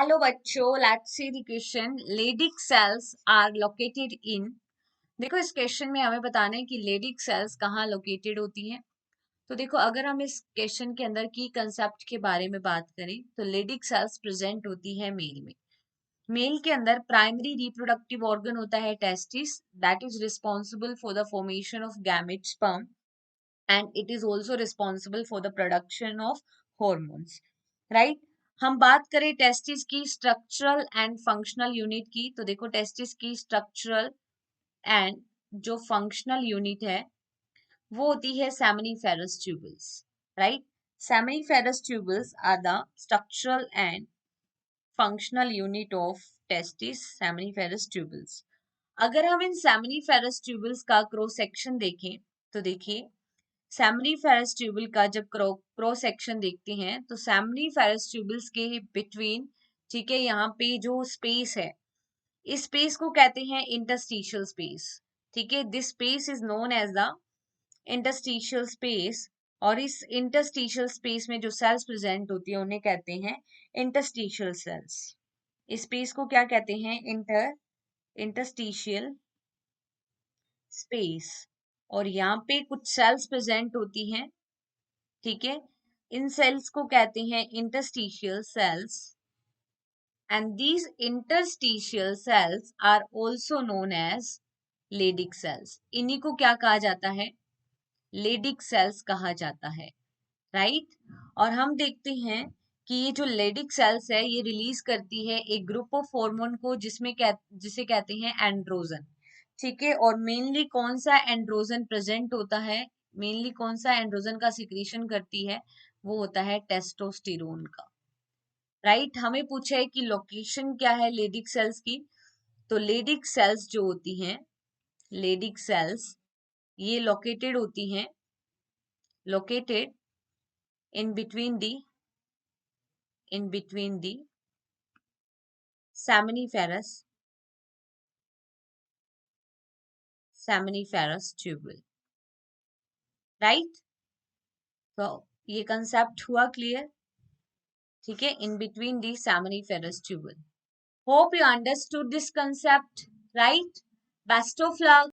Hello बच्चों, let's see the question. Leydig cells are located in. देखो, इस question में हमें बताना है कि लेडिक सेल्स कहाँ लोकेटेड होती हैं। तो देखो, अगर हम इस क्वेश्चन के अंदर की कंसेप्ट के बारे में बात करें तो लेडिक सेल्स प्रेजेंट होती है मेल में। मेल के अंदर प्राइमरी रिप्रोडक्टिव ऑर्गन होता है testis, that is responsible for the formation of gamete sperm and it is also responsible for the production of hormones, right. हम बात करें टेस्टिस की स्ट्रक्चरल एंड फंक्शनल यूनिट की, तो देखो टेस्टिस की स्ट्रक्चरल एंड जो फंक्शनल यूनिट है वो होती है seminiferous tubules, right. Seminiferous tubules are the structural and functional unit of testis, seminiferous tubules. अगर हम इन सेमिनिफेरस ट्यूबल्स का क्रॉस सेक्शन देखें तो देखिए, सेमिनिफेरस ट्यूबल का जब क्रॉस सेक्शन देखते हैं तो सेमिनिफेरस ट्यूबल्स के बिटवीन, ठीक है, यहाँ पे जो स्पेस है इस स्पेस को कहते हैं इंटरस्टिशियल स्पेस, ठीक है। This space is known as the interstitial space. और इस इंटरस्टिशियल स्पेस में जो सेल्स प्रेजेंट होती है उन्हें कहते हैं इंटरस्टिशियल सेल्स। इस स्पेस को क्या कहते हैं? Interstitial space. और यहाँ पे कुछ सेल्स प्रेजेंट होती हैं, ठीक है। इन सेल्स को कहते हैं interstitial cells and these interstitial cells are also known as Leydig cells. इन्हीं को क्या कहा जाता है? लेडिक सेल्स कहा जाता है, राइट। और हम देखते हैं कि ये जो लेडिक सेल्स है ये रिलीज करती है एक ग्रुप ऑफ हार्मोन को जिसे कहते हैं एंड्रोजन, ठीक है। और मेनली कौन सा एंड्रोजन प्रेजेंट होता है? मेनली कौन सा एंड्रोजन का सिक्रीशन करती है? वो होता है टेस्टोस्टेरोन का, राइट। हमें पूछा है कि लोकेशन क्या है लेडिक सेल्स की। तो लेडिक सेल्स जो होती हैं, लेडिक सेल्स ये located in between the seminiferous tubule, right. तो ये कंसेप्ट हुआ क्लियर, ठीक है, in between the seminiferous tubule. Hope you understood this concept, right? Best of luck.